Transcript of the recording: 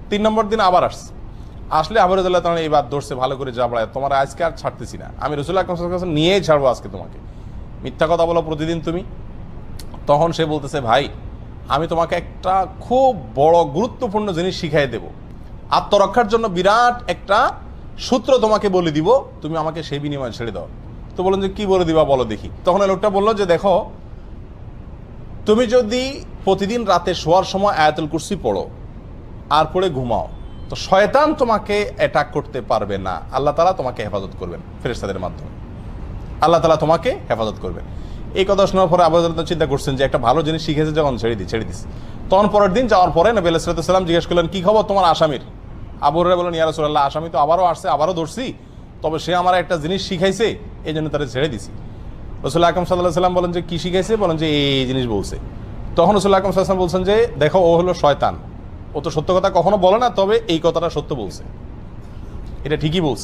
3 নম্বর দিন আবার আসলে আবু রাদিয়াল্লাহু তাআলা এই বাদ ধরছে ভালো করে জাবড়ায়, তোমার আজকে আর ছাড়তেছি না, আমি রাসূলুল্লাহ সাল্লাল্লাহু আলাইহি ওয়াসাল্লাম নিয়েই ছাড়বো আজকে তোমাকে, মিথ্যা কথা বলো প্রতিদিন তুমি। তখন সে বলতেছে, ভাই আমি তোমাকে একটা খুব বড় গুরুত্বপূর্ণ জিনিস শিখাই দেব, আত্মরক্ষার জন্য বিরাট একটা সূত্র তোমাকে বলে দিব, তুমি আমাকে সেই বিনিময়ে ছেড়ে দাও। তো বলেন যে কি বলে দিবা বলো দেখি। তখন এই লোকটা বললো যে দেখো, তুমি যদি প্রতিদিন রাতে শোয়ার সময় আয়াতুল কুরসি পড়ো আর পড়ে ঘুমাও, তো শয়তান তোমাকে অ্যাটাক করতে পারবে না, আল্লাহ তাআলা তোমাকে হেফাজত করবেন ফেরেশতাদের মাধ্যমে, আল্লাহ তাআলা তোমাকে হেফাজত করবেন। এই কথা শোনার পরে আবু রাদিয়াল্লাহু চিন্তা করছেন যে একটা ভালো জিনিস শিখেছে যখন ছেড়ে দিস। তখন পরের দিন যাওয়ার পরে নবী আলাইহিস সালাম জিজ্ঞেস করলেন, কি খবর তোমার আসামির? আবু হুরায়রা বললেন, ইয়া রাসূলুল্লাহ, আসামি তো আবারও আসছে, আবারও ধরছি, তবে সে আমার একটা জিনিস শিখাইছে, এই জন্য তারা ছেড়ে দিছি। রাসূলুল্লাহ আকরাম সাল্লাল্লাহু আলাইহি ওয়াসাল্লাম বলেন যে কি শিখাইছে? বলেন যে এই জিনিস বলছে। তখন রাসূলুল্লাহ আকরাম সাল্লাল্লাহু আলাইহি ওয়াসাল্লাম বলছেন যে দেখো, ও হলো শয়তান, ও তো সত্য কথা কখনো বলে না, তবে এই কথাটা সত্য বলছে, এটা ঠিকই বলছে।